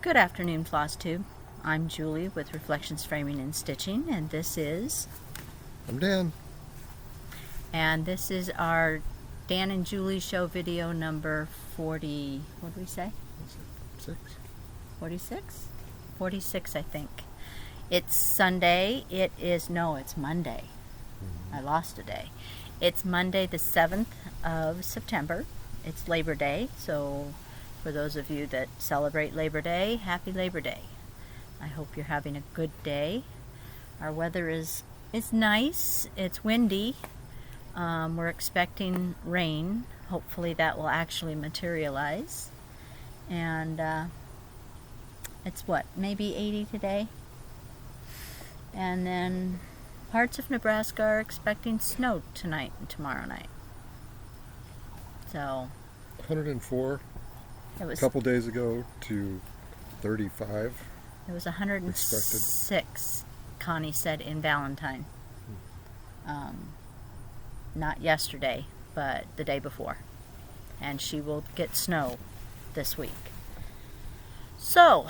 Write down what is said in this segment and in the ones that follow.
Good afternoon, Floss Tube. I'm Julie with Reflections Framing and Stitching, and this is... I'm Dan. And this is our Dan and Julie show video number 40... What did we say? 46? 46, I think. It's Sunday. It's Monday. I lost a day. It's Monday the 7th of September. It's Labor Day, so for those of you that celebrate Labor Day, happy Labor Day. I hope you're having a good day. Our weather is nice. It's windy. We're expecting rain. Hopefully that will actually materialize. And it's maybe 80 today? And then parts of Nebraska are expecting snow tonight and tomorrow night. So 104 it was a couple days ago to 35. It was 106, Connie said in Valentine. Not yesterday, but the day before. And she will get snow this week. So,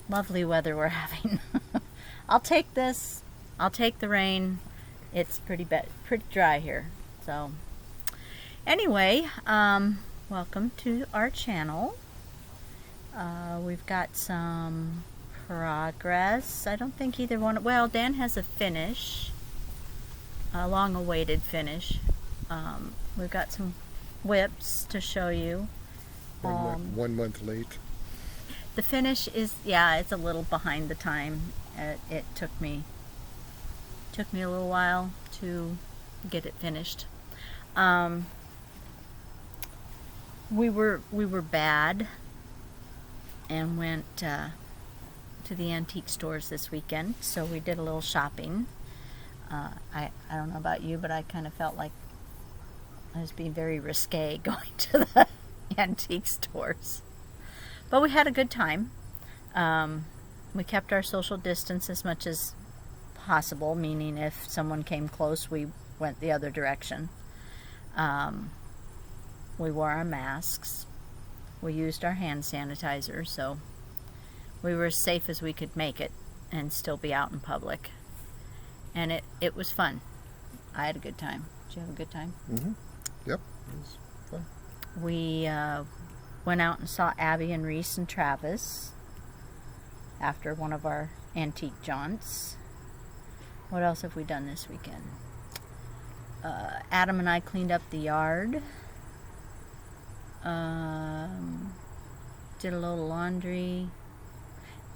lovely weather we're having. I'll take this. I'll take the rain. It's pretty dry here. So, anyway, welcome to our channel. We've got some progress. I don't think either one... Well, Dan has a finish. A long-awaited finish. We've got some whips to show you. 1 month late. The finish is, it's a little behind the time. It took me a little while to get it finished. We were bad and went to the antique stores this weekend, so we did a little shopping. I don't know about you, but I kind of felt like I was being very risque going to the antique stores. But we had a good time. We kept our social distance as much as possible, meaning if someone came close, we went the other direction. We wore our masks. We used our hand sanitizer, so we were as safe as we could make it and still be out in public. And it was fun. I had a good time. Did you have a good time? Mm-hmm. Yep, it was fun. We went out and saw Abby and Reese and Travis after one of our antique jaunts. What else have we done this weekend? Adam and I cleaned up the yard. Did a little laundry.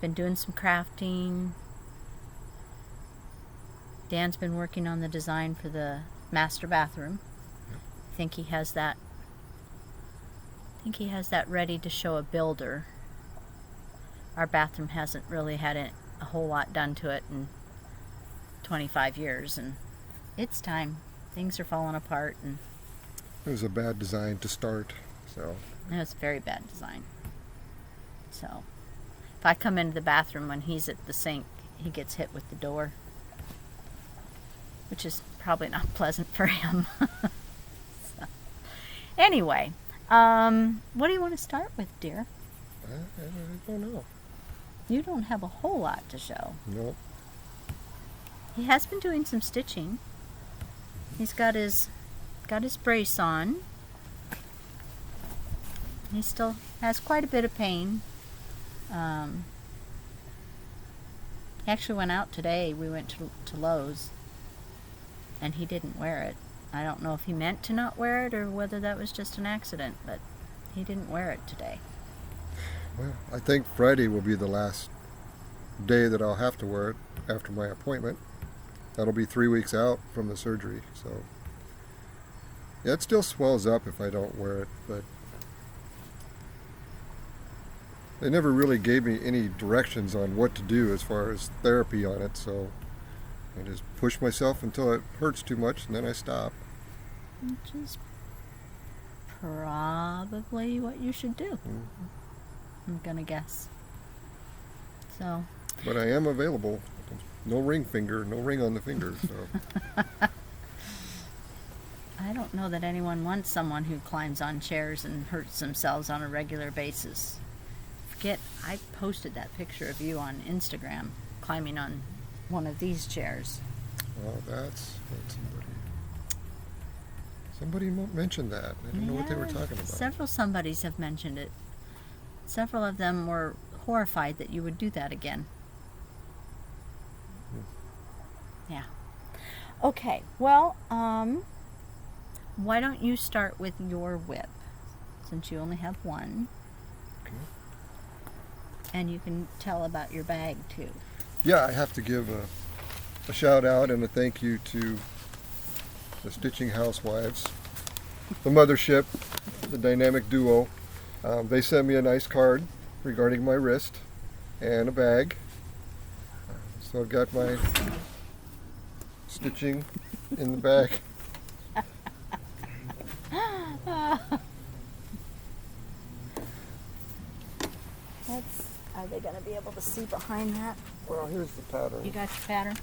Been doing some crafting. Dan's been working on the design for the master bathroom. I think he has that ready to show a builder. Our bathroom hasn't really had a whole lot done to it in 25 years, and it's time. Things are falling apart, and it was a bad design to start, so. It was a very bad design. So, if I come into the bathroom when he's at the sink, he gets hit with the door, which is probably not pleasant for him. So, anyway, what do you want to start with, dear? I don't know. You don't have a whole lot to show. Nope. He has been doing some stitching. He's got his brace on. He still has quite a bit of pain. He actually went out today. We went to Lowe's, and he didn't wear it. I don't know if he meant to not wear it or whether that was just an accident, but he didn't wear it today. Well, I think Friday will be the last day that I'll have to wear it after my appointment. That'll be 3 weeks out from the surgery, so. Yeah, it still swells up if I don't wear it, but they never really gave me any directions on what to do as far as therapy on it, so I just push myself until it hurts too much, and then I stop. Which is probably what you should do. I'm gonna guess. So. But I am available. No ring on the finger, so. I don't know that anyone wants someone who climbs on chairs and hurts themselves on a regular basis. forget, I posted that picture of you on Instagram climbing on one of these chairs. Well, that's what somebody mentioned that. I didn't know what they were talking about. Several somebodies have mentioned it. Several of them were horrified that you would do that again. Yeah. Okay, well, why don't you start with your whip, since you only have one. Okay. And you can tell about your bag, too. Yeah, I have to give a shout out and a thank you to the Stitching Housewives, the mothership, the dynamic duo. They sent me a nice card regarding my wrist and a bag. So I've got my stitching in the bag. Are they going to be able to see behind that? Well, here's the pattern. You got your pattern?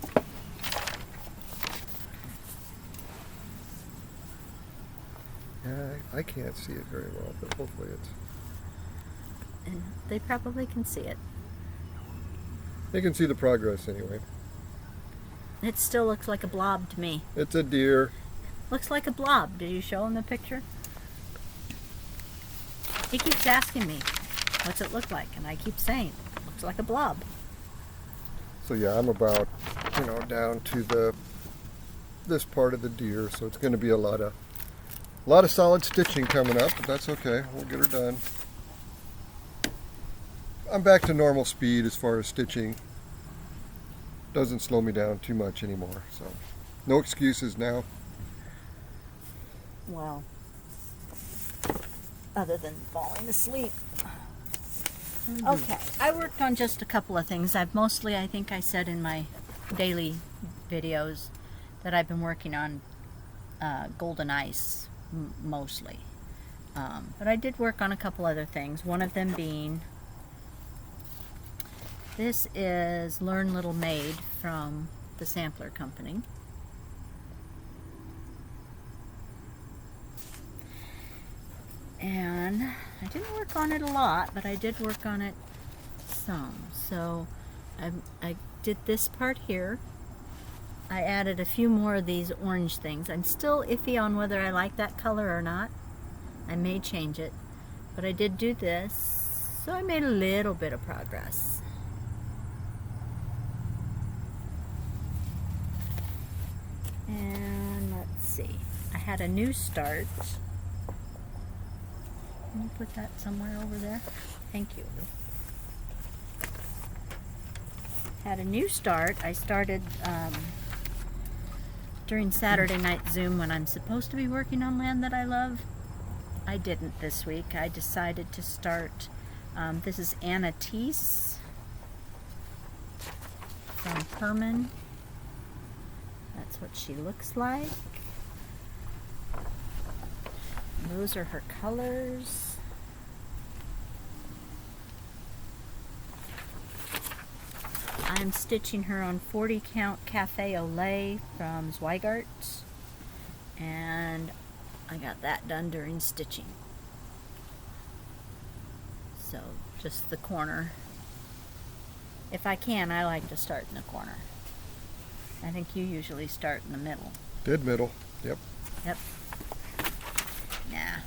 Yeah, I can't see it very well, but hopefully it's... And they probably can see it. They can see the progress anyway. It still looks like a blob to me. It's a deer. Looks like a blob. Did you show him the picture? He keeps asking me, what's it look like? And I keep saying, looks like a blob. So yeah, I'm about, down to this part of the deer, so it's going to be a lot of solid stitching coming up, but that's okay. We'll get her done. I'm back to normal speed as far as stitching. Doesn't slow me down too much anymore, so no excuses now. Well, other than falling asleep. Okay, I worked on just a couple of things. I think I said in my daily videos that I've been working on golden ice mostly. But I did work on a couple other things, one of them being, this is Learn Little Maid from the Sampler Company. And I didn't work on it a lot, but I did work on it some. So I did this part here. I added a few more of these orange things. I'm still iffy on whether I like that color or not. I may change it, but I did do this, so I made a little bit of progress. And let's see, I had a new start. Can you put that somewhere over there? Thank you. Had a new start. I started during Saturday night Zoom when I'm supposed to be working on Land That I Love. I didn't this week. I decided to start, this is Amethyst from Herman. That's what she looks like. Those are her colors. I'm stitching her on 40 count Cafe au lait from Zweigart, and I got that done during stitching. So just the corner. If I can, I like to start in the corner. I think you usually start in the middle. Dead middle, yep. Yep. Nah.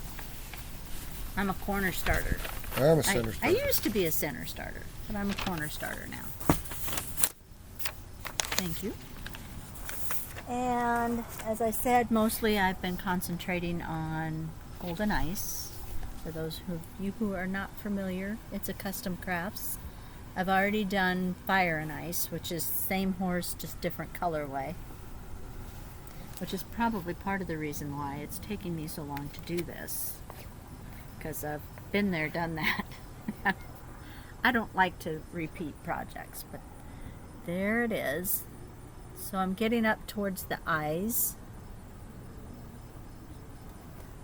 I'm a corner starter. I'm a center starter. I used to be a center starter, but I'm a corner starter now. Thank you. And as I said, mostly I've been concentrating on golden ice. For those of you who are not familiar, it's a custom crafts. I've already done Fire and Ice, which is same horse, just different colorway. Which is probably part of the reason why it's taking me so long to do this. Because I've been there, done that. I don't like to repeat projects, but there it is. So I'm getting up towards the eyes.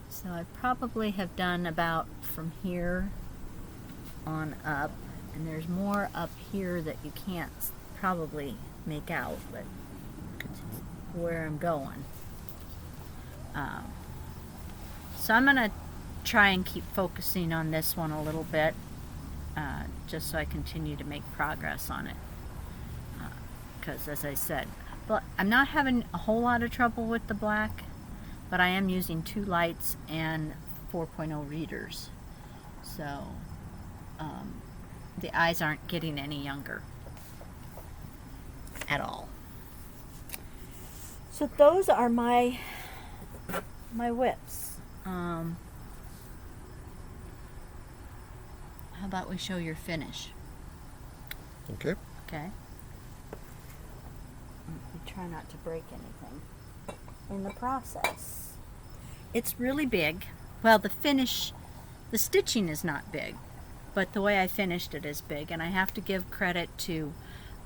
So I probably have done about from here on up. And there's more up here that you can't probably make out, but where I'm going. So I'm going to try and keep focusing on this one a little bit. just so I continue to make progress on it. Because, as I said, but I'm not having a whole lot of trouble with the black, but I am using 2 lights and 4.0 readers. So the eyes aren't getting any younger at all. So those are my whips. How about we show your finish? Okay. Okay. We try not to break anything in the process. It's really big. Well, the stitching is not big, but the way I finished it is big, and I have to give credit to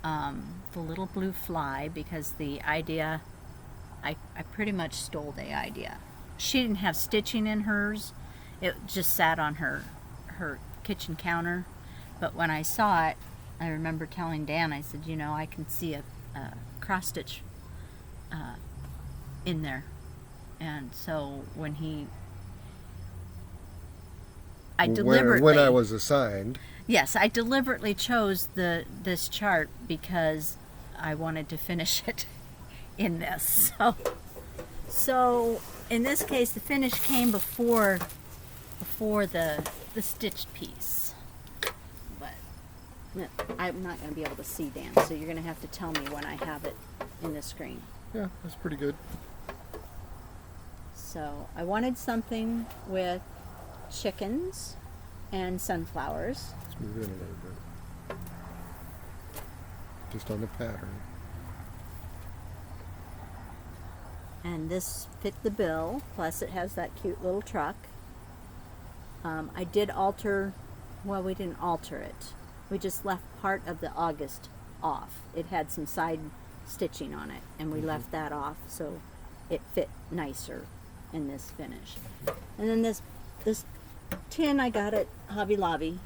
the little blue fly, because the idea, I pretty much stole the idea. She didn't have stitching in hers. It just sat on her kitchen counter, but when I saw it, I remember telling Dan, I said, I can see a cross stitch in there. And so when when I was assigned. Yes, I deliberately chose this chart because I wanted to finish it in this. So in this case, the finish came before the stitched piece. But I'm not going to be able to see, Dan, so you're going to have to tell me when I have it in the screen. Yeah, that's pretty good. So I wanted something with chickens and sunflowers. Let's move in a little bit. Just on the pattern. And this fit the bill, plus it has that cute little truck. I did alter, well, we didn't alter it. We just left part of the August off. It had some side stitching on it, and we left that off so it fit nicer in this finish. And then this tin I got at Hobby Lobby,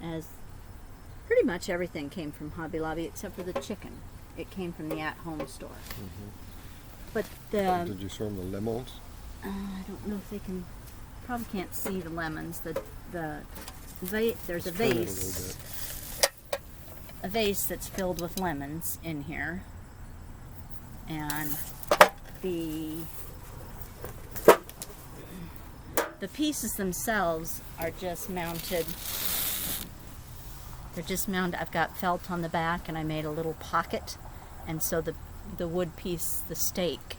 as pretty much everything came from Hobby Lobby except for the chicken. It came from the at-home store. But did you show them the lemons? I don't know if they can. Probably can't see the lemons. There's a vase that's filled with lemons in here, and the pieces themselves are just mounted. They're just mounted. I've got felt on the back, and I made a little pocket, and so the wood piece, the stake,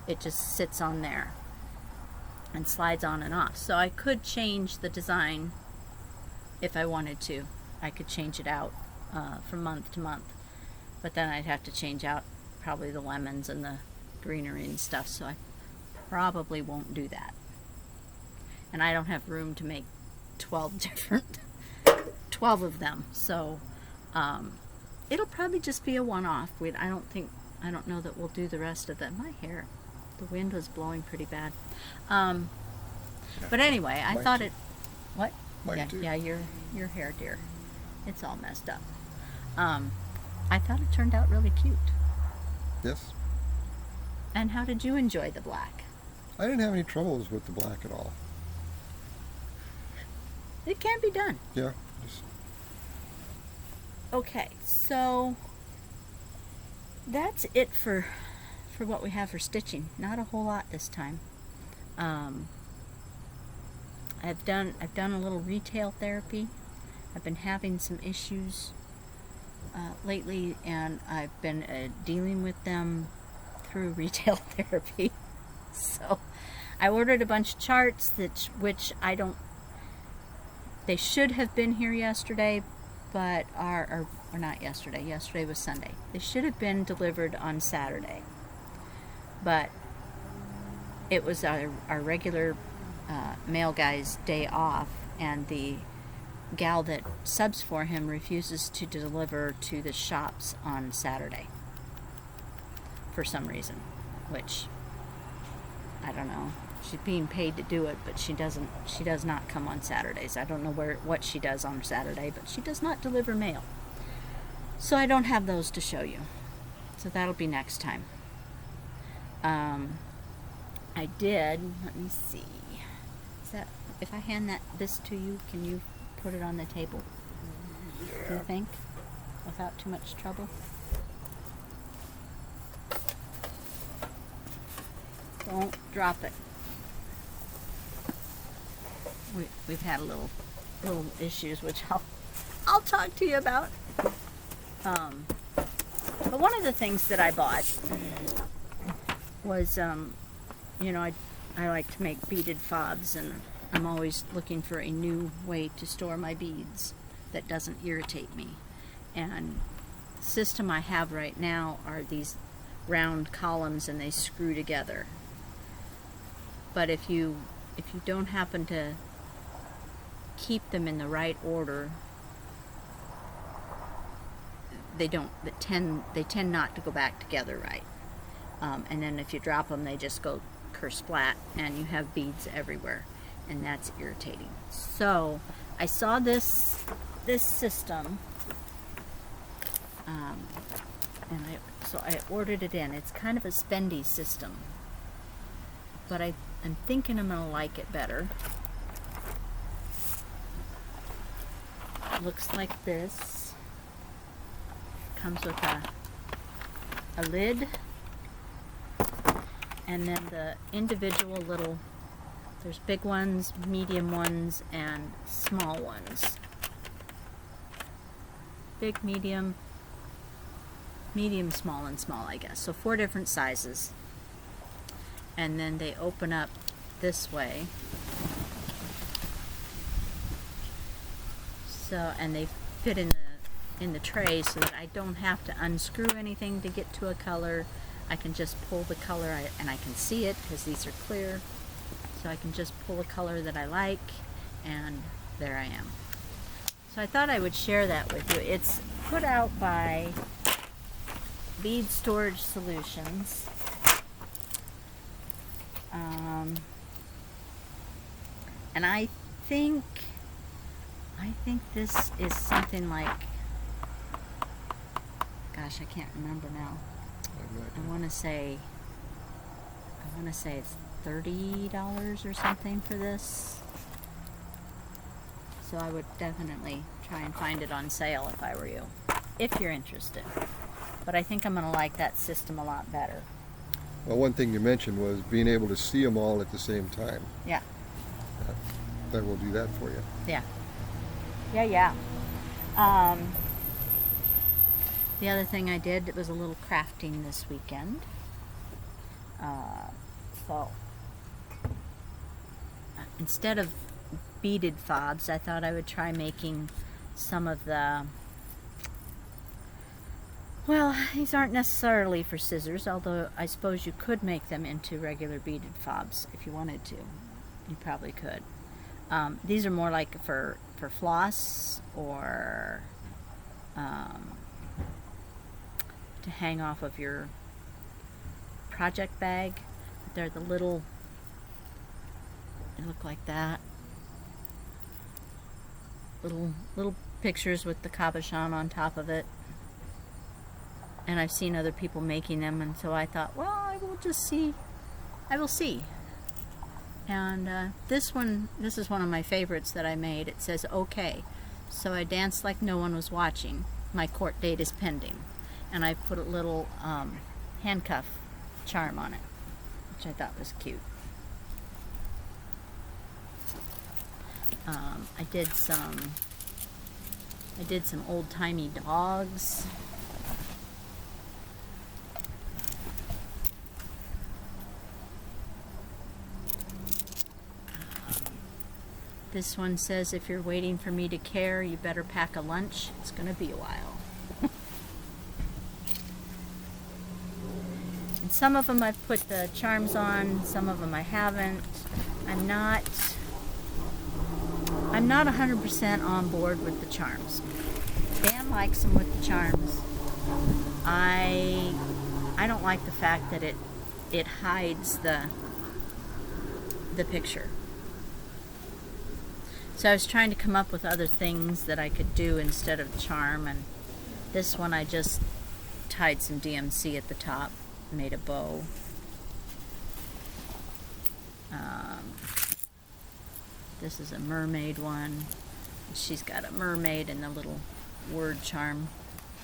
it just sits on there and slides on and off. So I could change the design if I wanted to. I could change it out from month to month, but then I'd have to change out probably the lemons and the greenery and stuff, so I probably won't do that. And I don't have room to make 12 of them, so it'll probably just be a one-off. I don't know that we'll do the rest of them. My hair, the wind was blowing pretty bad. But anyway, I thought it. What? Mine too. Yeah, your hair, dear. It's all messed up. I thought it turned out really cute. Yes. And how did you enjoy the black? I didn't have any troubles with the black at all. It can be done. Yeah. Okay, so that's it for what we have for stitching. Not a whole lot this time. I've done a little retail therapy. I've been having some issues lately, and I've been dealing with them through retail therapy. So I ordered a bunch of charts which I don't. They should have been here yesterday, but or not yesterday. Yesterday was Sunday. They should have been delivered on Saturday, but it was our regular mail guy's day off, and the gal that subs for him refuses to deliver to the shops on Saturday for some reason, which I don't know. She's being paid to do it, but she does not come on Saturdays. I don't know what she does on Saturday, but she does not deliver mail. So I don't have those to show you. So that'll be next time. I did, let me see. Is that, if I hand this to you, can you put it on the table? Do you think? Without too much trouble? Don't drop it. We've had little issues, which I'll talk to you about. But one of the things that I bought was, you know, I like to make beaded fobs, and I'm always looking for a new way to store my beads that doesn't irritate me. And the system I have right now are these round columns, and they screw together. But if you don't happen to keep them in the right order, they tend not to go back together right. And then if you drop them, they just go kersplat, and you have beads everywhere, and that's irritating. So I saw this system, and I ordered it in. It's kind of a spendy system, but I'm thinking I'm gonna like it better. It looks like this. Comes with a lid, and then the individual little, there's big ones, medium ones, and small ones. Big, medium, small, and small, I guess. So 4 different sizes. And then they open up this way. So, and they fit in the tray so that I don't have to unscrew anything to get to a color. I can just pull the color, and I can see it because these are clear. So I can just pull a color that I like, and there I am. So I thought I would share that with you. It's put out by Bead Storage Solutions. And I think this is something like, gosh, I can't remember now. I want to say it's $30 or something for this. So I would definitely try and find it on sale if I were you, if you're interested. But I think I'm going to like that system a lot better. Well, one thing you mentioned was being able to see them all at the same time. Yeah. That will do that for you. Yeah. The other thing I did was a little crafting this weekend. So instead of beaded fobs, I thought I would try making some of the, well, these aren't necessarily for scissors, although I suppose you could make them into regular beaded fobs if you wanted to. You probably could. These are more like for floss, or to hang off of your project bag. They're the little, they look like that. Little pictures with the cabochon on top of it. And I've seen other people making them, and so I thought, well, I will see. And this is one of my favorites that I made. It says, okay. So I danced like no one was watching. My court date is pending. And I put a little handcuff charm on it, which I thought was cute. I did some old-timey dogs. This one says, if you're waiting for me to care, you better pack a lunch. It's going to be a while. And some of them I've put the charms on, some of them I haven't. I'm not 100% on board with the charms. Dan likes them with the charms. I don't like the fact that it hides the picture. So I was trying to come up with other things that I could do instead of charm, and this one I just tied some DMC at the top, made a bow. This is a mermaid one. She's got a mermaid and a little word charm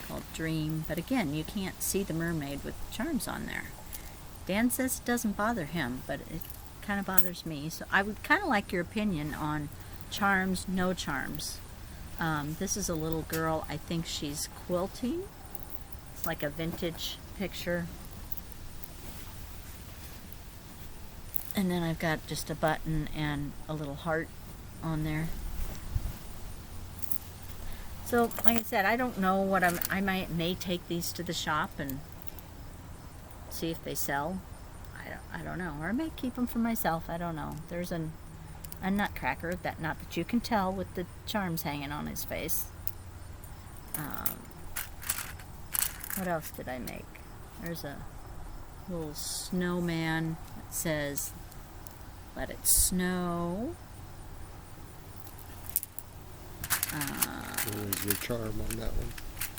called Dream. But again, you can't see the mermaid with charms on there. Dan says it doesn't bother him, but it kind of bothers me. So I would kind of like your opinion on charms, no charms. This is a little girl. I think she's quilting. It's like a vintage picture. And then I've got just a button and a little heart on there. So, like I said, I don't know what may take these to the shop and see if they sell. I don't know. Or I may keep them for myself. I don't know. There's a nutcracker, not that you can tell with the charms hanging on his face. What else did I make? There's a little snowman that says, "Let it snow." What was the charm on that one?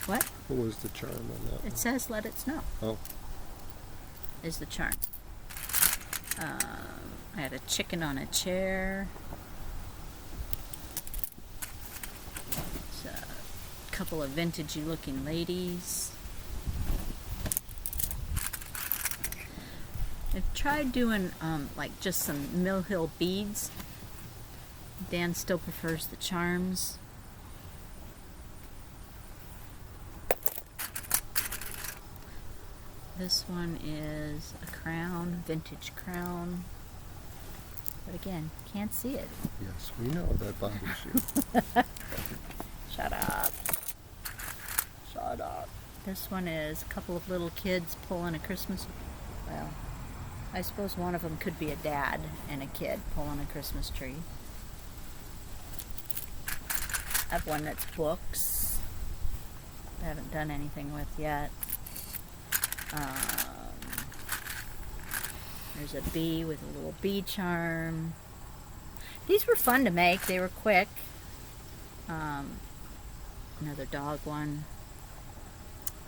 What? What was the charm on that one? It says, "Let it snow." Oh. Is the charm. I had a chicken on a chair. It's a couple of vintagey looking ladies. I've tried doing like just some Mill Hill beads. Dan still prefers the charms. This one is a crown, vintage crown. But again, can't see it. Yes, we know that bothers you. Shut up. Shut up. This one is a couple of little kids pulling a Christmas... Well, I suppose one of them could be a dad and a kid pulling a Christmas tree. I have one that's books. I haven't done anything with yet. There's a bee with a little bee charm. These were fun to make. They were quick. Another dog one.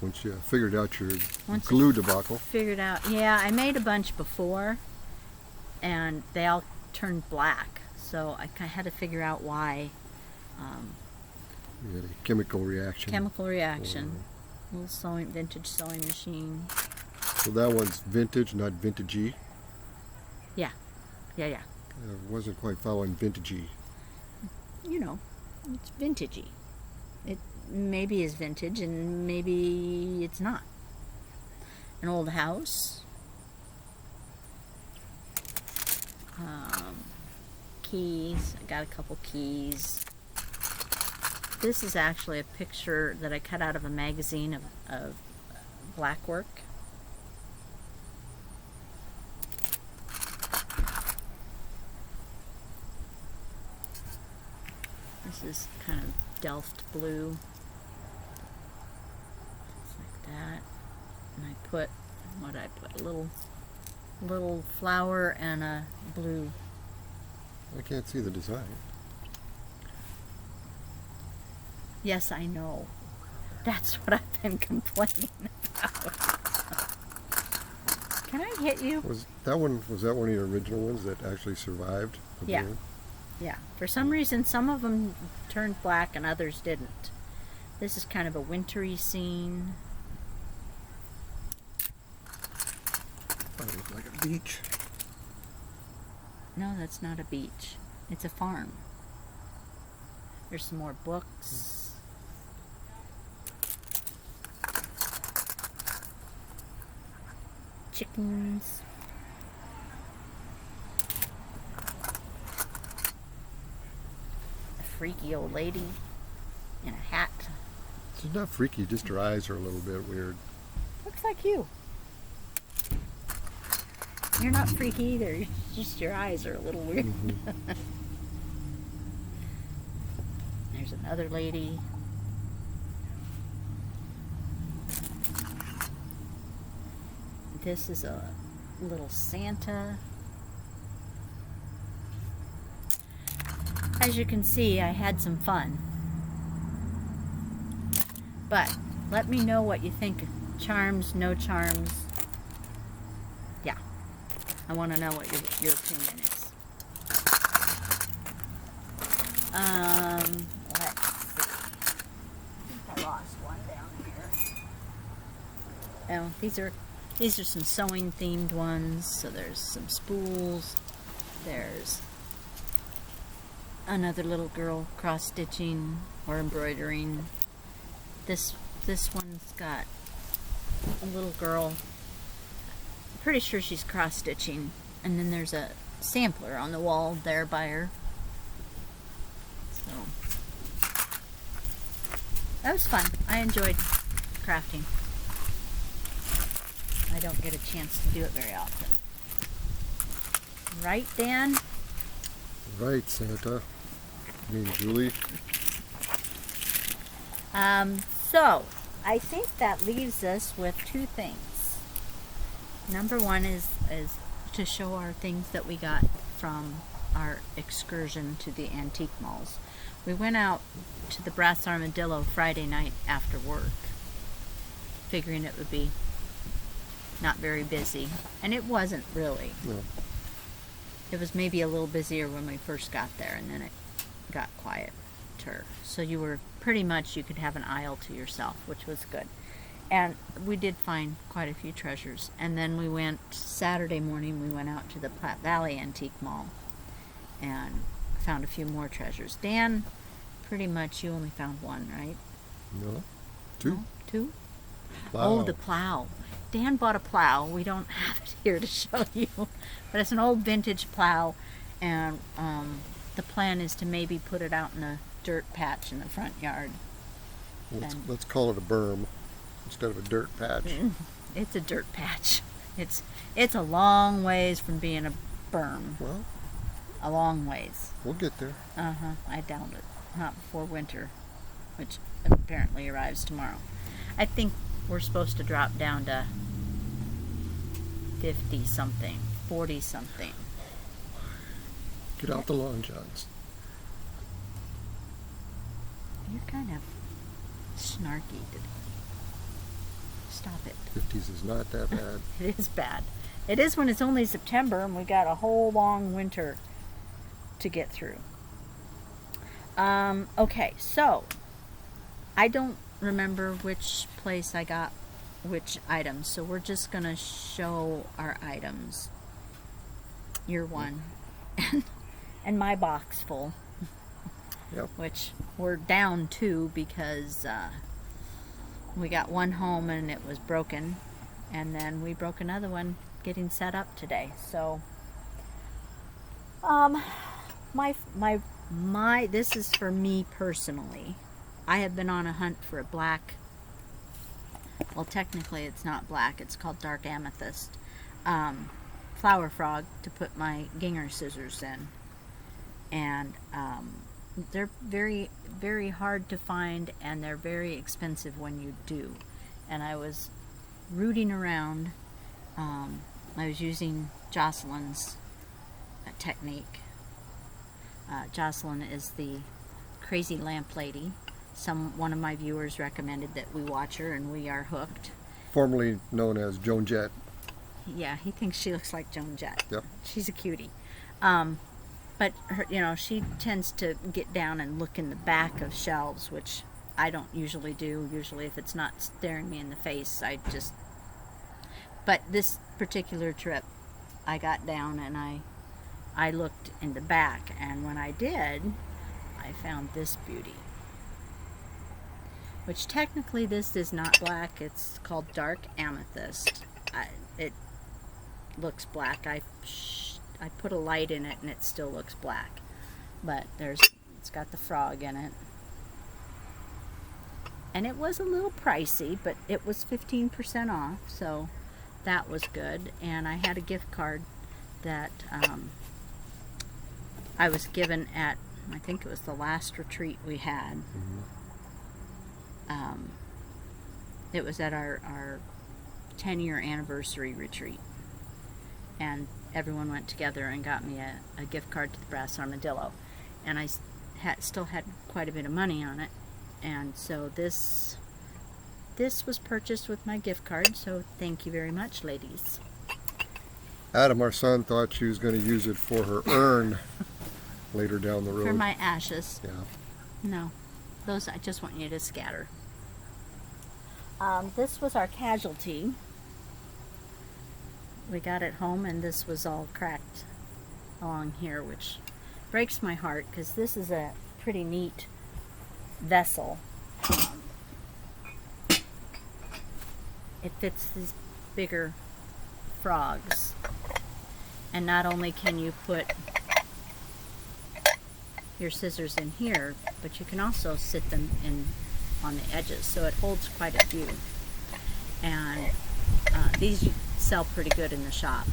Once you figured out your glue debacle. Figured out. Yeah, I made a bunch before, and they all turned black. So I had to figure out why. You had a chemical reaction. Chemical reaction. Little vintage sewing machine. So that one's vintage, not vintagey. Yeah. Yeah. I wasn't quite following vintagey. You know, it's vintagey. It maybe is vintage and maybe it's not. An old house. Keys. I got a couple keys. This is actually a picture that I cut out of a magazine of black work. This is kind of Delft blue. Just like that. And I put, a little flower and a blue. I can't see the design. Yes, I know. That's what I've been complaining about. Can I hit you? Was that one of your original ones that actually survived? Yeah. Yeah. For some reason, some of them turned black and others didn't. This is kind of a wintry scene. That looks like a beach. No, that's not a beach. It's a farm. There's some more books. Chickens. A freaky old lady in a hat. She's not freaky, just her eyes are a little bit weird. Looks like you. You're not freaky either, just your eyes are a little weird. Mm-hmm. There's another lady. This is a little Santa. As you can see, I had some fun. But let me know what you think of charms, no charms. Yeah, I want to know what your opinion is. Oh, these are some sewing themed ones. So there's some spools. There's another little girl cross stitching or embroidering. This one's got a little girl. I'm pretty sure she's cross stitching, and then there's a sampler on the wall there by her. So that was fun. I enjoyed crafting. I don't get a chance to do it very often. Right, Dan? Right, Santa. I mean, Julie. So, I think that leaves us with two things. Number one is to show our things that we got from our excursion to the antique malls. We went out to the Brass Armadillo Friday night after work, figuring it would be not very busy, and it wasn't really. No. It was maybe a little busier when we first got there, and then it got quieter. So you were pretty much, you could have an aisle to yourself, which was good. And we did find quite a few treasures. And then we went, Saturday morning, we went out to the Platte Valley Antique Mall and found a few more treasures. Dan, pretty much you only found one, right? No. Two. No? Two? Plow. Oh, the plow. Dan bought a plow. We don't have it here to show you, but it's an old vintage plow, and the plan is to maybe put it out in a dirt patch in the front yard. Let's call it a berm instead of a dirt patch. It's a dirt patch. It's a long ways from being a berm. Well, A long ways. we'll get there. I doubt it. Not before winter, which apparently arrives tomorrow. I think we're supposed to drop down to 50-something, 40-something. Get out the lawn johns. You're kind of snarky today. Stop it. 50s is not that bad. It is bad. It is when it's only September and we got a whole long winter to get through. Okay, so I don't remember which place I got which items, so we're just gonna show our items. Your one and my box full. Yep. Which we're down to because we got one home and it was broken, and then we broke another one getting set up today. So my this is for me personally. I have been on a hunt for a black, well, technically it's not black, it's called dark amethyst, flower frog to put my Ginger scissors in. And they're very, very hard to find, and they're very expensive when you do. And I was rooting around. I was using Jocelyn's technique. Jocelyn is the crazy lamp lady. One of my viewers recommended that we watch her, and we are hooked. Formerly known as Joan Jett. Yeah, he thinks she looks like Joan Jett. Yep. She's a cutie. But her, she tends to get down and look in the back of shelves, which I don't usually do. Usually if it's not staring me in the face, I just... But this particular trip, I got down and I looked in the back, and when I did, I found this beauty. Which technically this is not black, it's called dark amethyst. It looks black. I put a light in it and it still looks black, but it's got the frog in it, and it was a little pricey, but it was 15% off, so that was good. And I had a gift card that I was given at, I think it was the last retreat we had. It was at our 10-year anniversary retreat, and everyone went together and got me a gift card to the Brass Armadillo, and I still had quite a bit of money on it, and so this was purchased with my gift card, so thank you very much, ladies. Adam, our son, thought she was going to use it for her urn later down the road. For my ashes. Yeah. No, those I just want you to scatter. This was our casualty. We got it home and this was all cracked along here, which breaks my heart because this is a pretty neat vessel. It fits these bigger frogs. And not only can you put your scissors in here, but you can also sit them in on the edges, so it holds quite a few. And these sell pretty good in the shop,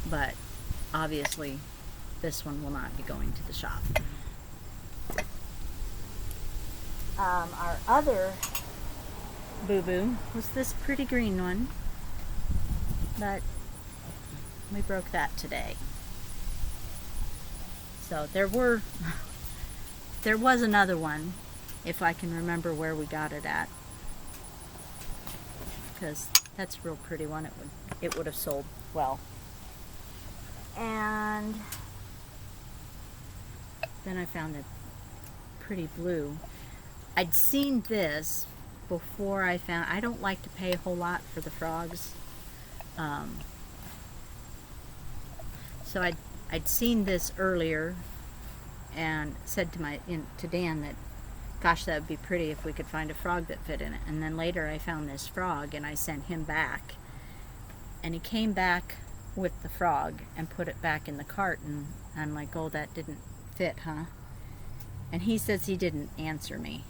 but obviously this one will not be going to the shop. Our other boo-boo was this pretty green one, but we broke that today. So there was another one, if I can remember where we got it at, because that's a real pretty one. It would have sold well. And then I found a pretty blue. I'd seen this before I don't like to pay a whole lot for the frogs. So I'd seen this earlier and said to Dan that, gosh, that would be pretty if we could find a frog that fit in it. And then later I found this frog and I sent him back. And he came back with the frog and put it back in the cart, and I'm like, oh, that didn't fit, huh? And he says he didn't answer me.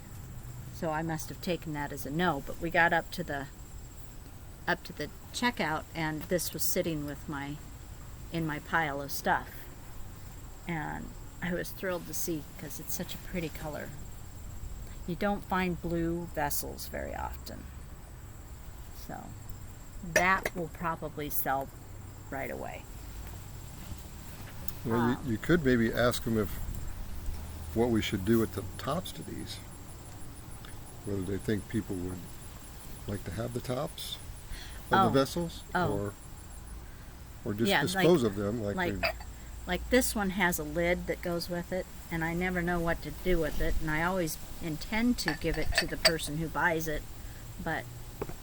So I must have taken that as a no, but we got up to the checkout and this was sitting in my pile of stuff. And I was thrilled to see, because it's such a pretty color. You don't find blue vessels very often. So that will probably sell right away. Well, you could maybe ask them what we should do with the tops to these. Whether they think people would like to have the tops of the vessels, or just dispose of them like this one has a lid that goes with it, and I never know what to do with it, and I always intend to give it to the person who buys it, but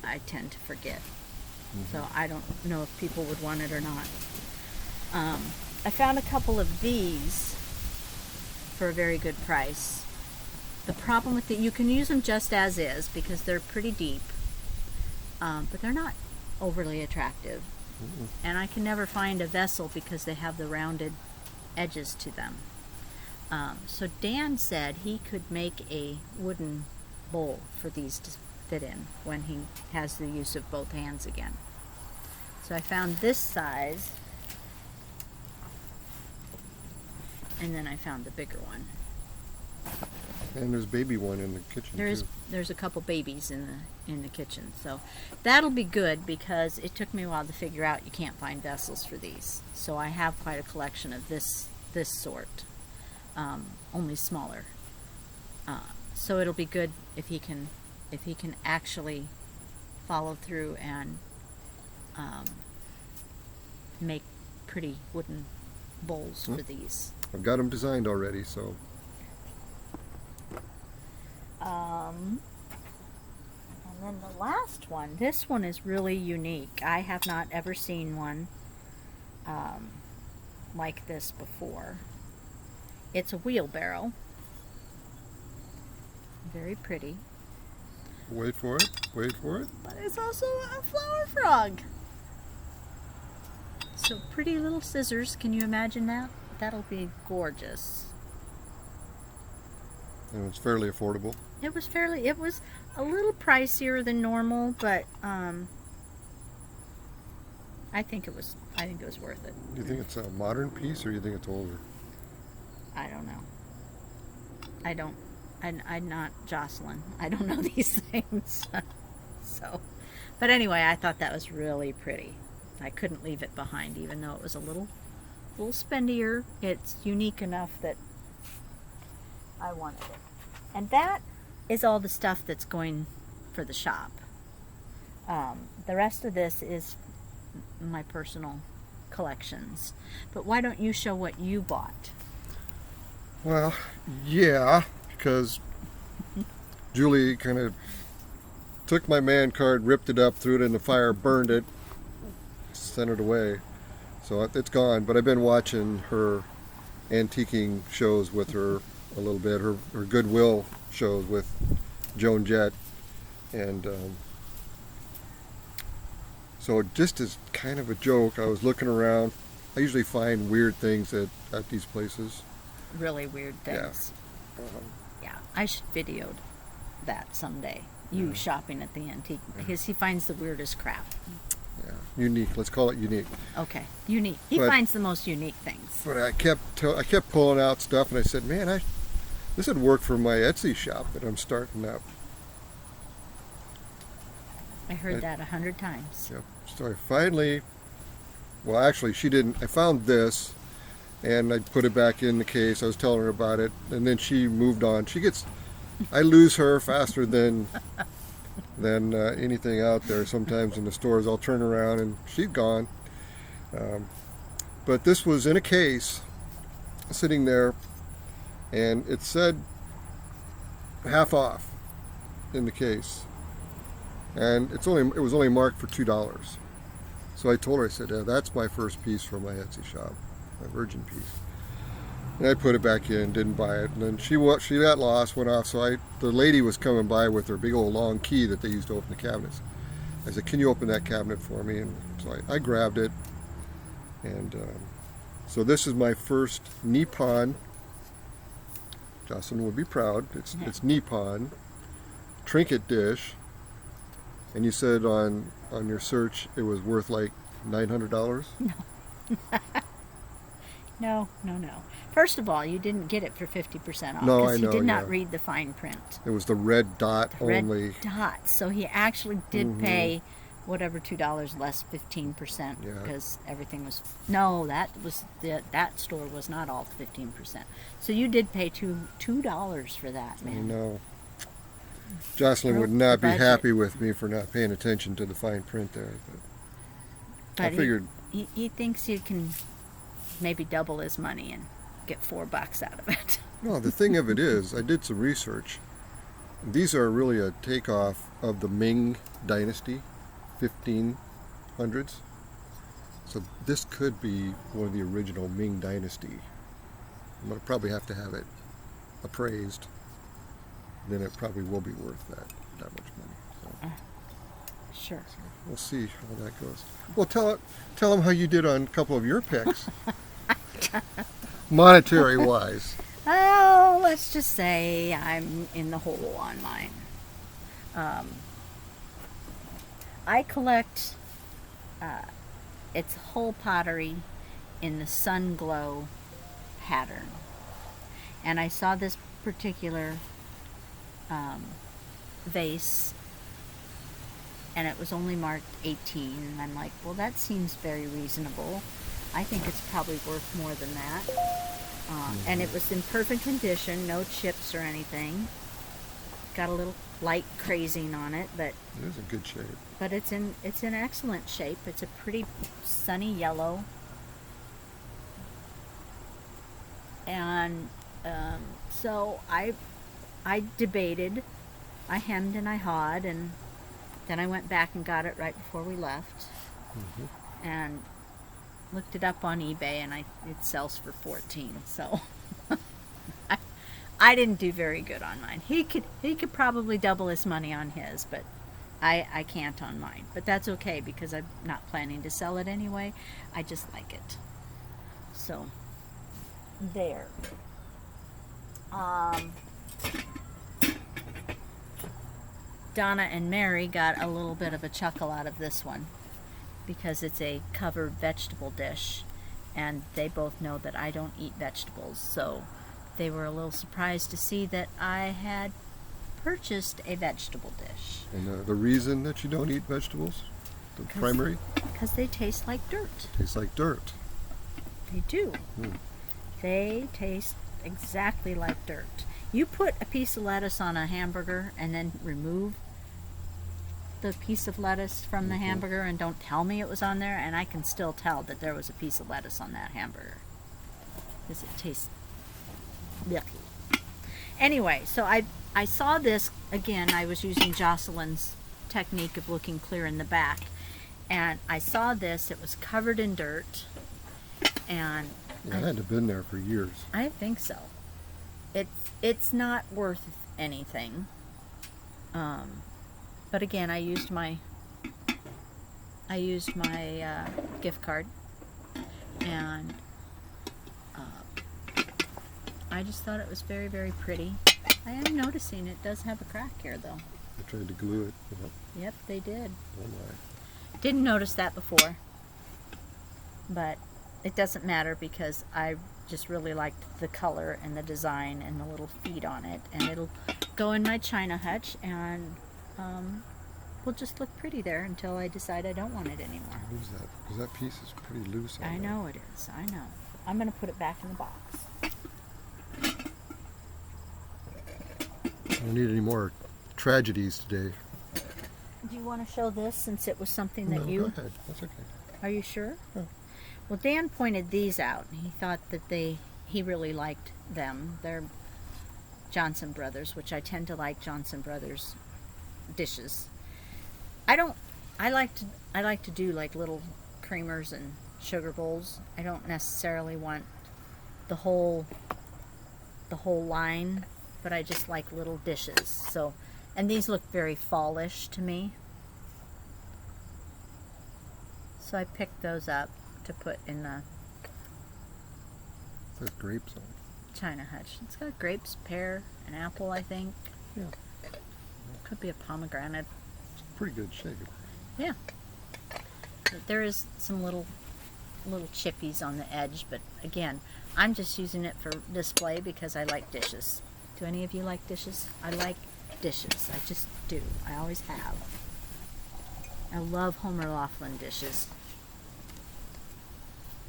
I tend to forget. So I don't know if people would want it or not. I found a couple of these for a very good price. The problem with you can use them just as is because they're pretty deep, but they're not overly attractive. And I can never find a vessel because they have the rounded edges to them. So Dan said he could make a wooden bowl for these to fit in when he has the use of both hands again. So I found this size, and then I found the bigger one. And there's baby one in the kitchen too. There's a couple babies in the kitchen, so that'll be good because it took me a while to figure out you can't find vessels for these. So I have quite a collection of this sort, only smaller. So it'll be good if he can actually follow through and make pretty wooden bowls for these. I've got them designed already, so. And then the last one, this one is really unique. I have not ever seen one like this before. It's a wheelbarrow. Very pretty. Wait for it. Wait for it. But it's also a flower frog. So pretty little scissors. Can you imagine that? That'll be gorgeous. And it's fairly affordable. It was a little pricier than normal, but I think it was worth it. Do you think it's a modern piece, or do you think it's older? I don't know. I'm not Jocelyn. I don't know these things. So, but anyway, I thought that was really pretty. I couldn't leave it behind, even though it was a little spendier. It's unique enough that I wanted it. And that is all the stuff that's going for the shop. The rest of this is my personal collections. But why don't you show what you bought? Well, yeah, because Julie kind of took my man card, ripped it up, threw it in the fire, burned it, sent it away. So it's gone. But I've been watching her antiquing shows with her a little bit, her Goodwill shows with Joan Jett. And so just as kind of a joke, I was looking around. I usually find weird things at these places. Really weird things. Yeah, I should video that someday. You shopping at the antique, because he finds the weirdest crap. Yeah, unique. Let's call it unique. Okay, unique. He finds the most unique things. But I kept pulling out stuff, and I said, man, this would work for my Etsy shop that I'm starting up. I heard that 100 times. Yep. So I finally, well, actually, she didn't. I found this, and I put it back in the case. I was telling her about it, and then she moved on. I lose her faster than anything out there. Sometimes in the stores, I'll turn around and she's gone. But this was in a case, sitting there, and it said half off in the case, and it was only marked for $2. So I told her, I said, that's my first piece from my Etsy shop, my virgin piece. And I put it back in, didn't buy it, and then she got lost, went off. So the lady was coming by with her big old long key that they used to open the cabinets. I said, "Can you open that cabinet for me?" And so I grabbed it, and so this is my first Nippon. Jocelyn would be proud. It's Nippon trinket dish, and you said on your search it was worth like $900. No. First of all, you didn't get it for 50% off. No, I because know. he did not read the fine print. It was the red dot only. Red dot. So he actually did pay whatever $2 less 15%, because everything was. No, that store was not all 15%. So you did pay $2 for that, man. No. Jocelyn would not be happy with me for not paying attention to the fine print there. But I figured he thinks he can maybe double his money and get $4 out of it. No, the thing of it is, I did some research. These are really a takeoff of the Ming Dynasty, 1500s. So this could be one of the original Ming Dynasty. I'm going to probably have to have it appraised. Then it probably will be worth that much money. So. Sure. So we'll see how that goes. Well, tell them how you did on a couple of your picks. Monetary wise. Oh, let's just say I'm in the hole on mine. I collect it's whole pottery in the sun glow pattern. And I saw this particular vase, and it was only marked 18, and I'm like, well, that seems very reasonable. I think it's probably worth more than that. And it was in perfect condition, no chips or anything. Got a little light crazing on it, but it is in good shape. But it's in excellent shape. It's a pretty sunny yellow. And so I debated. I hemmed and I hawed, and then I went back and got it right before we left. And looked it up on eBay, and it sells for $14. So I didn't do very good on mine. He could probably double his money on his, but I can't on mine. But that's okay, because I'm not planning to sell it anyway. I just like it. So there. Donna and Mary got a little bit of a chuckle out of this one, because it's a covered vegetable dish, and they both know that I don't eat vegetables, so they were a little surprised to see that I had purchased a vegetable dish. And the reason that you don't eat vegetables, the primary? Because they taste like dirt. Tastes like dirt. They do. They taste exactly like dirt. You put a piece of lettuce on a hamburger and then remove the piece of lettuce from the hamburger and don't tell me it was on there, and I can still tell that there was a piece of lettuce on that hamburger, because it tastes yucky. Anyway, so I saw this again. I was using Jocelyn's technique of looking clear in the back. And I saw this, it was covered in dirt, and Yeah, it had to have been there for years. I think so. It's not worth anything. But again, I used my gift card, and I just thought it was very, very pretty. I am noticing it does have a crack here, though. They tried to glue it. Yep. Yep, they did. Oh my. Didn't notice that before, but it doesn't matter because I just really liked the color and the design and the little feet on it, and it'll go in my china hutch, and will just look pretty there until I decide I don't want it anymore. Who's that? Because that piece is pretty loose. I know it is. I know. I'm going to put it back in the box. I don't need any more tragedies today. Do you want to show this since it was something that No, you... go ahead. That's okay. Are you sure? Yeah. Well, Dan pointed these out. He thought that he really liked them. They're Johnson Brothers, which I tend to like Johnson Brothers dishes. I like to do like little creamers and sugar bowls. I don't necessarily want the whole line, but I just like little dishes. So, and these look very fallish to me. So I picked those up to put in the It says grapes on it. china hutch. It's got grapes, pear, and apple, I think. Yeah. Could be a pomegranate. It's pretty good shape. Yeah. But there is some little chippies on the edge, but again, I'm just using it for display because I like dishes. Do any of you like dishes? I like dishes. I just do. I always have. I love Homer Laughlin dishes.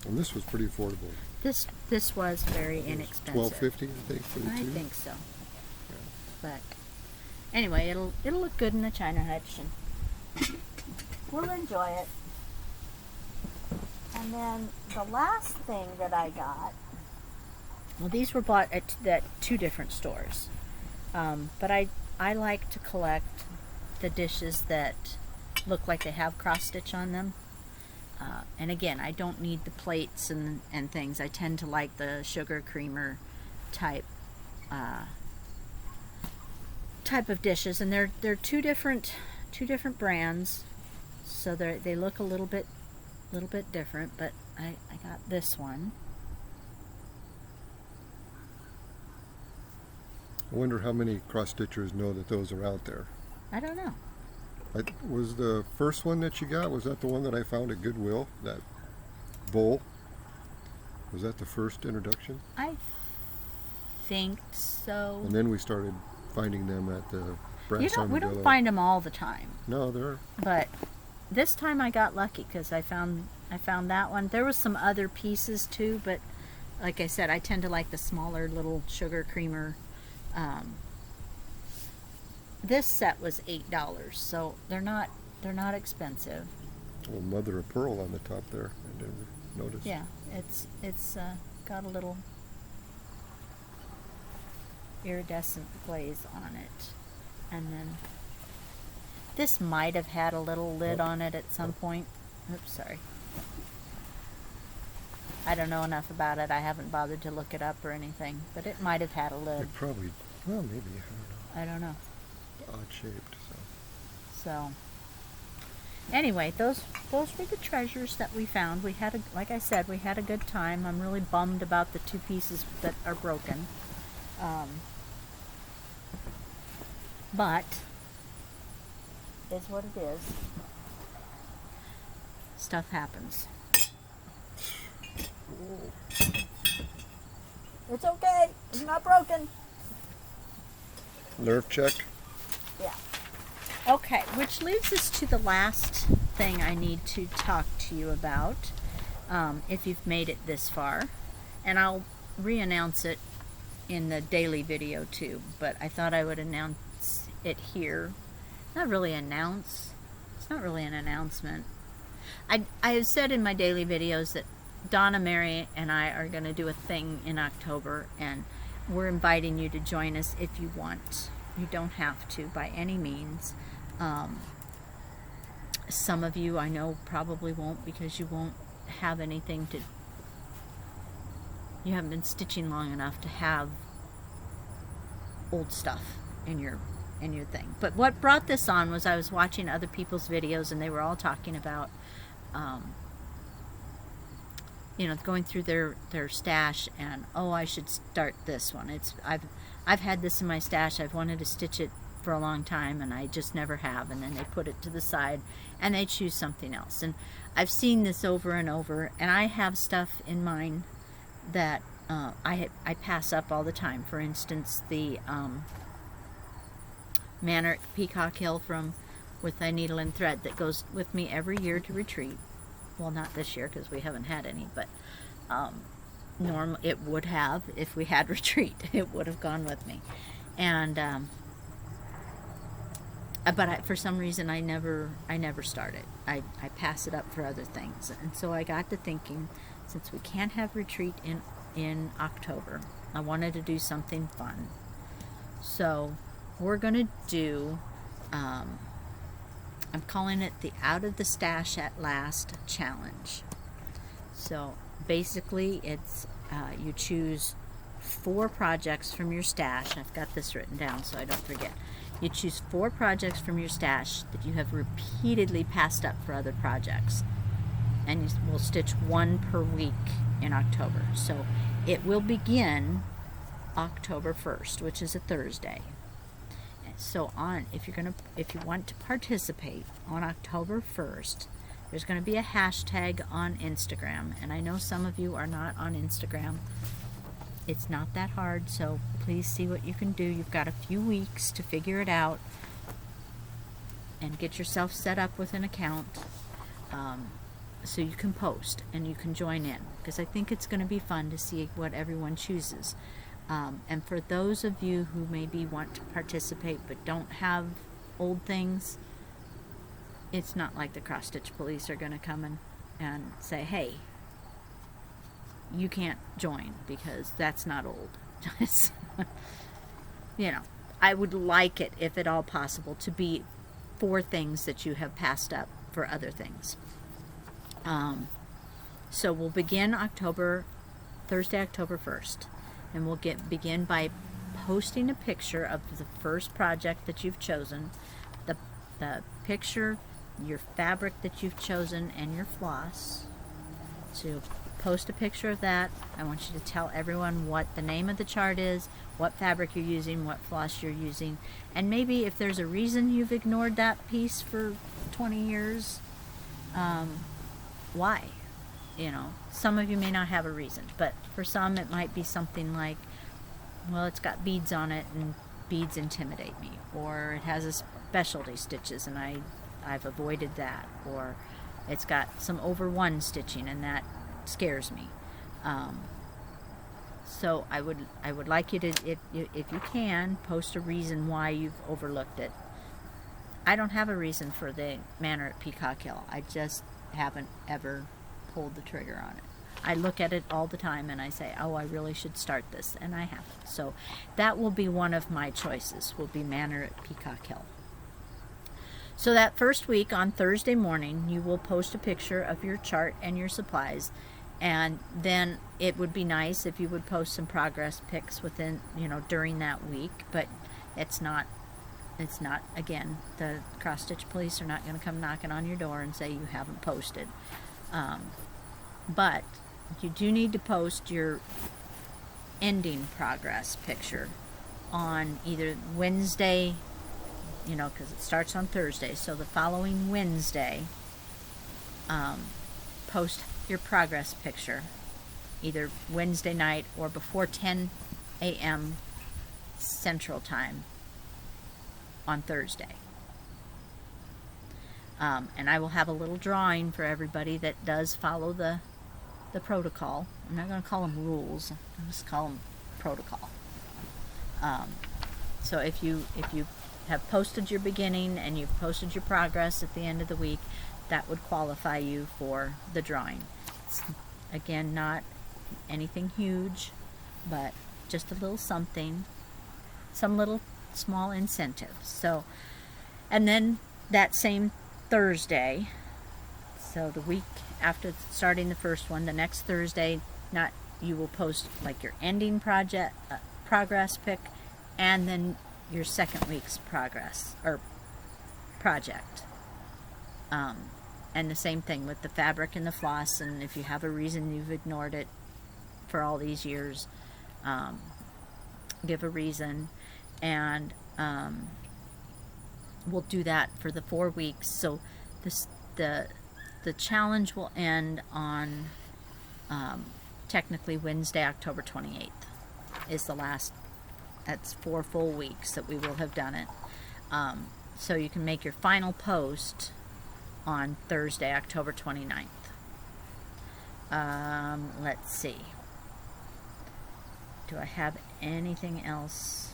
And this was pretty affordable. This was very inexpensive. $12.50, I think, for the two. I think so. But anyway, it'll look good in the china hutch, and we'll enjoy it. And then the last thing that I got, well, these were bought at two different stores, but I like to collect the dishes that look like they have cross stitch on them. And again, I don't need the plates and things. I tend to like the sugar creamer type of dishes, and they're two different brands, so they look a little bit different. But I got this one. I wonder how many cross stitchers know that those are out there. I don't know. Was the first one that you got, was that the one that I found at Goodwill? That bowl? Was that the first introduction? I think so. And then we started finding them at the Brass We Armadillo. don't find them all the time. No, they're... But this time I got lucky because I found that one. There was some other pieces too, but like I said, I tend to like the smaller little sugar creamer. This set was $8, so they're not expensive. little mother of pearl on the top there. I didn't notice. Yeah, it's got a little iridescent glaze on it, and then this might have had a little lid on it at some point. Oops, sorry. I don't know enough about it. I haven't bothered to look it up or anything, but it might have had a lid. It probably, well, maybe, I don't know. odd shaped. So anyway, those were the treasures that we found. We had like I said, we had a good time. I'm really bummed about the two pieces that are broken. But is what it is. Stuff happens. It's okay. It's not broken. Nerve check. Yeah. Okay, which leads us to the last thing I need to talk to you about, if you've made it this far. And I'll re-announce it in the daily video too, but I thought I would announce it here. Not really announce. It's not really an announcement. I have said in my daily videos that Donna, Mary, and I are going to do a thing in October, and we're inviting you to join us if you want. You don't have to by any means. Some of you I know probably won't, because you won't have anything to, you haven't been stitching long enough to have old stuff in your thing. But what brought this on was I was watching other people's videos, and they were all talking about you know, going through their stash, and oh, I should start this one. I've had this in my stash. I've wanted to stitch it for a long time, and I just never have. And then they put it to the side and they choose something else. And I've seen this over and over, and I have stuff in mine that I pass up all the time. For instance, the Manor at Peacock Hill with a needle and thread that goes with me every year to retreat. Well, not this year because we haven't had any, but it would have if we had retreat. It would have gone with me, and but for some reason I never start it. I pass it up for other things, and so I got to thinking, since we can't have retreat in October, I wanted to do something fun. So we're gonna do. I'm calling it the Out of the Stash at Last Challenge. So basically it's you choose 4 projects from your stash. I've got this written down so I don't forget. You choose 4 projects from your stash that you have repeatedly passed up for other projects, and you will stitch 1 per week in October. So it will begin October 1st, which is a Thursday. So if you want to participate on October 1st, there's going to be a hashtag on Instagram, and I know some of you are not on Instagram. It's not that hard, so please see what you can do. You've got a few weeks to figure it out and get yourself set up with an account, so you can post and you can join in, because I think it's going to be fun to see what everyone chooses. And for those of you who maybe want to participate but don't have old things, it's not like the cross-stitch police are going to come and say, hey, you can't join because that's not old. You know, I would like it, if at all possible, to be 4 things that you have passed up for other things. So we'll begin Thursday, October 1st. And we'll begin by posting a picture of the first project that you've chosen, the picture, your fabric that you've chosen, and your floss. So post a picture of that. I want you to tell everyone what the name of the chart is, what fabric you're using, what floss you're using, and maybe if there's a reason you've ignored that piece for 20 years, why? You know, some of you may not have a reason, but for some it might be something like, well, it's got beads on it and beads intimidate me, or it has a specialty stitches and I've avoided that, or it's got some over 1 stitching and that scares me. So I would like you to, if you can, post a reason why you've overlooked it. I don't have a reason for the Manor at Peacock Hill. I just haven't ever pulled the trigger on it. I look at it all the time and I say, oh, I really should start this, and I haven't. So that will be one of my choices, will be Manor at Peacock Hill. So that first week, on Thursday morning, you will post a picture of your chart and your supplies, and then it would be nice if you would post some progress pics within, during that week, but it's not, again, the cross-stitch police are not going to come knocking on your door and say you haven't posted. But you do need to post your ending progress picture on either Wednesday, because it starts on Thursday, so the following Wednesday, post your progress picture either Wednesday night or before 10 a.m. Central Time on Thursday. And I will have a little drawing for everybody that does follow the protocol. I'm not going to call them rules. I'll just call them protocol. So if you have posted your beginning and you've posted your progress at the end of the week, that would qualify you for the drawing. It's, again, not anything huge, but just a little something, some little small incentive. So, and then that same Thursday, so the week after starting the first one, the next Thursday, you will post like your ending project progress pic, and then your second week's progress or project. And the same thing with the fabric and the floss, and if you have a reason you've ignored it for all these years, give a reason, and we'll do that for the 4 weeks. So the challenge will end on technically Wednesday, October 28th is the last. That's 4 full weeks that we will have done it. So you can make your final post on Thursday, October 29th. Let's see. Do I have anything else?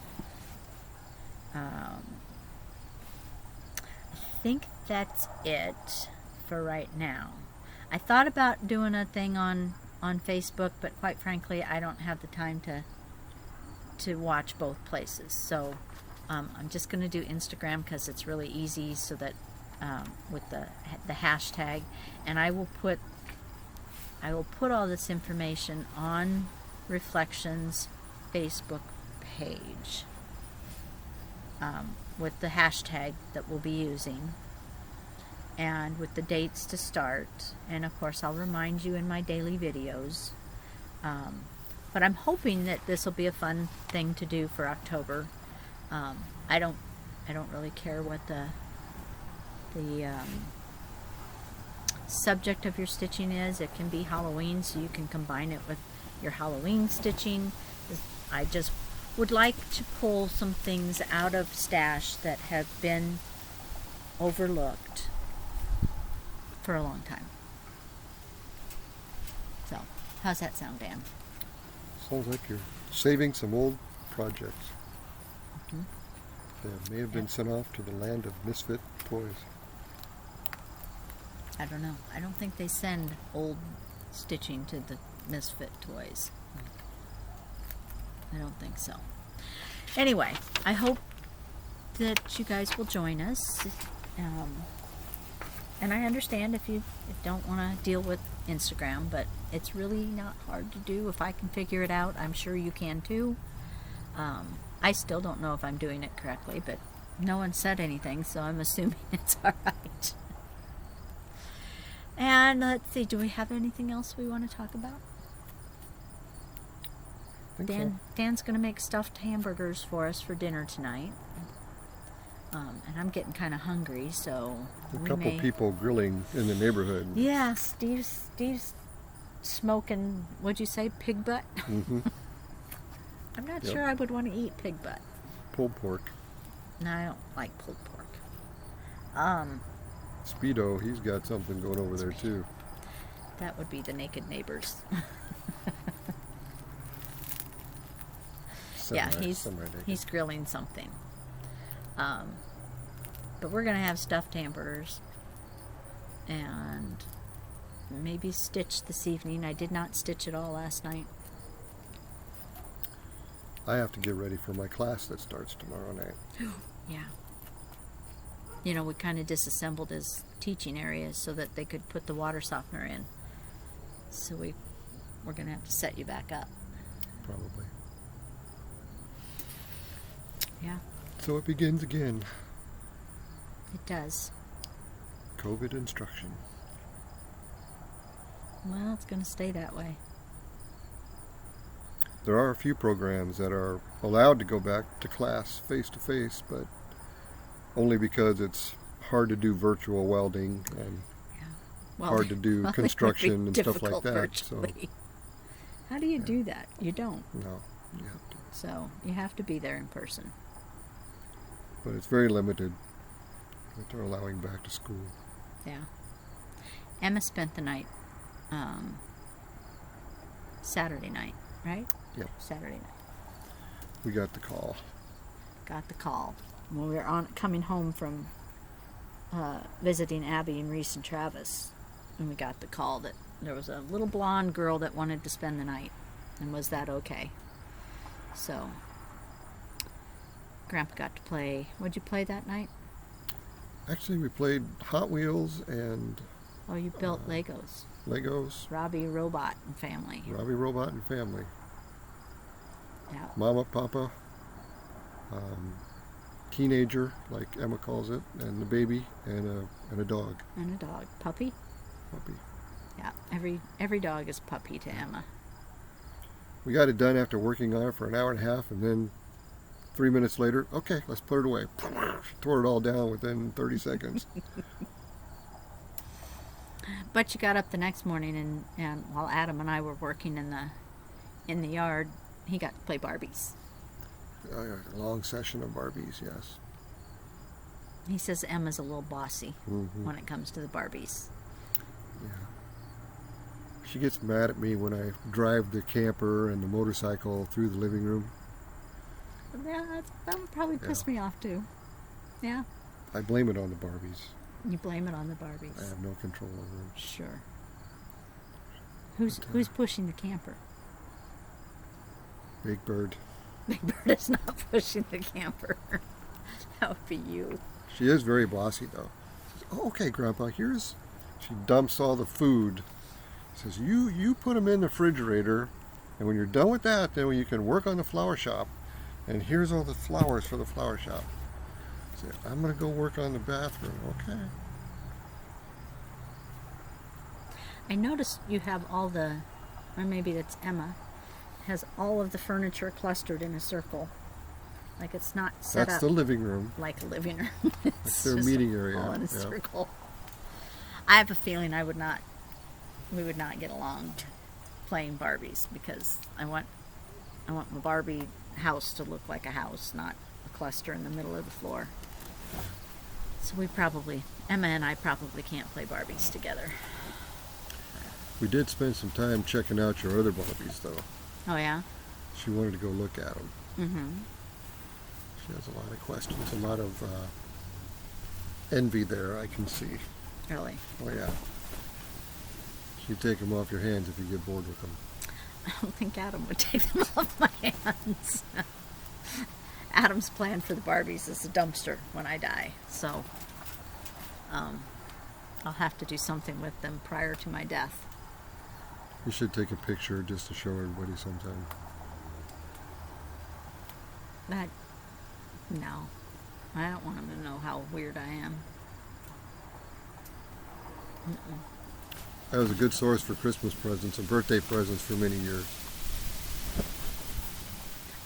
I think that's it for right now. I thought about doing a thing on Facebook, but quite frankly, I don't have the time to watch both places. So I'm just going to do Instagram because it's really easy, so that with the hashtag, and I will put all this information on Reflections Facebook page with the hashtag that we'll be using, and with the dates to start, and of course I'll remind you in my daily videos. But I'm hoping that this will be a fun thing to do for October. I don't really care what the subject of your stitching is. It can be Halloween, so you can combine it with your Halloween stitching. I just would like to pull some things out of stash that have been overlooked for a long time. So, how's that sound, Dan? Sounds like you're saving some old projects Mm-hmm. that may have been sent off to the land of misfit toys. I don't know. I don't think they send old stitching to the misfit toys. I don't think so. Anyway, I hope that you guys will join us. And I understand if you don't want to deal with Instagram, but it's really not hard to do. If I can figure it out, I'm sure you can too. I still don't know if I'm doing it correctly, but no one said anything, so I'm assuming it's all right. And let's see, do we have anything else we want to talk about? Dan's going to make stuffed hamburgers for us for dinner tonight. And I'm getting kind of hungry, so A couple people grilling in the neighborhood. Yeah, Steve's smoking, what'd you say, pig butt? Mm-hmm. I'm not sure I would want to eat pig butt. Pulled pork. No, I don't like pulled pork. Speedo, he's got something going over there too. That would be the naked neighbors. He's grilling something. But we're gonna have stuffed hamburgers and maybe stitch this evening. I did not stitch at all last night. I have to get ready for my class that starts tomorrow night. Yeah. You know, we kind of disassembled his teaching areas so that they could put the water softener in. So we're going to have to set you back up. Probably. Yeah. So it begins again. It does. COVID instruction. Well, it's going to stay that way. There are a few programs that are allowed to go back to class face-to-face, but only because it's hard to do virtual welding and hard to do construction and stuff like that. Virtually. So, how do you do that? You don't. No, you have to. So you have to be there in person. But it's very limited that they're allowing back to school. Yeah. Emma spent the night Saturday night, right? Yep. Saturday night. We got the call. Got the call. When we were coming home from visiting Abby and Reese and Travis, and we got the call that there was a little blonde girl that wanted to spend the night, and was that okay? So, Grandpa got to play. What'd you play that night? Actually, we played Hot Wheels and Oh, you built Legos. Legos. Robbie Robot and Family. Robbie Robot and Family. Yeah. Mama, Papa, teenager, like Emma calls it, and the baby, and a dog. And a dog. Puppy? Puppy. Yeah. Every dog is puppy to Emma. We got it done after working on it for an hour and a half, and then 3 minutes later, okay, let's put it away. Tore it all down within 30 seconds. But you got up the next morning, and while Adam and I were working in the yard, he got to play Barbies. A long session of Barbies, yes. He says Emma's a little bossy Mm-hmm. when it comes to the Barbies. Yeah. She gets mad at me when I drive the camper and the motorcycle through the living room. Yeah, that would probably piss me off too. Yeah. I blame it on the Barbies. You blame it on the I Barbies. have no control over them. Sure. Who's pushing the camper? Big Bird. Big Bird is not pushing the camper. That would be you. She is very bossy, though. She says, oh, okay, Grandpa, here's... She dumps all the food. Says, you put them in the refrigerator, and when you're done with that, then you can work on the flower shop. And here's all the flowers for the flower shop. I said, I'm going to go work on the bathroom. Okay. I noticed you have all the, or maybe that's Emma, has all of the furniture clustered in a circle. Like it's not set That's up the living room. like a living room. That's their meeting area. All in a Yeah. circle. I have a feeling we would not get along playing Barbies because I want my Barbie house to look like a house, not a cluster in the middle of the floor. So Emma and I probably can't play Barbies together. We did spend some time checking out your other Barbies, though. Oh yeah? She wanted to go look at them. Mm-hmm. She has a lot of questions, a lot of envy there, I can see. Really? Oh, yeah. You take them off your hands if you get bored with them. I don't think Adam would take them off my hands. Adam's plan for the Barbies is a dumpster when I die. So I'll have to do something with them prior to my death. You should take a picture just to show everybody sometime. No. I don't want them to know how weird I am. Mm-mm. That was a good source for Christmas presents and birthday presents for many years.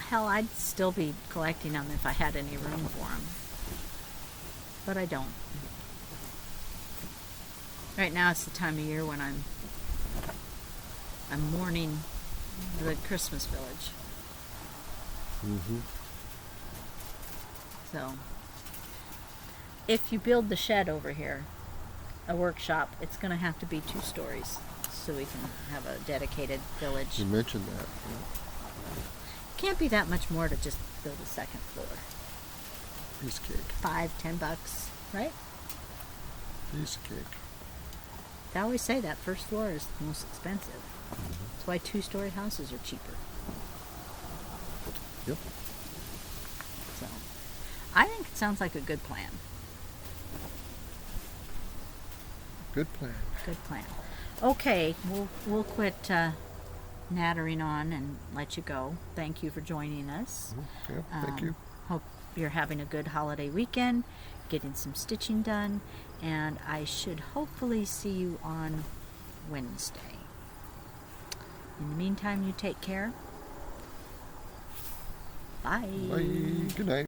Hell, I'd still be collecting them if I had any room for them. But I don't. Right now it's the time of year when I'm mourning the Christmas village. Mm-hmm. So, if you build the shed over here, a workshop, it's going to have to be 2 stories so we can have a dedicated village. You mentioned that. Yeah. Can't be that much more to just build a second floor. Piece of cake. $5-10, right? Piece of cake. They always say that first floor is the most expensive. That's why 2-story houses are cheaper. Yep. So, I think it sounds like a good plan. Good plan. Good plan. Okay, we'll quit nattering on and let you go. Thank you for joining us. Yeah, thank you. Hope you're having a good holiday weekend, getting some stitching done, and I should hopefully see you on Wednesday. In the meantime, you take care. Bye. Bye. Good night.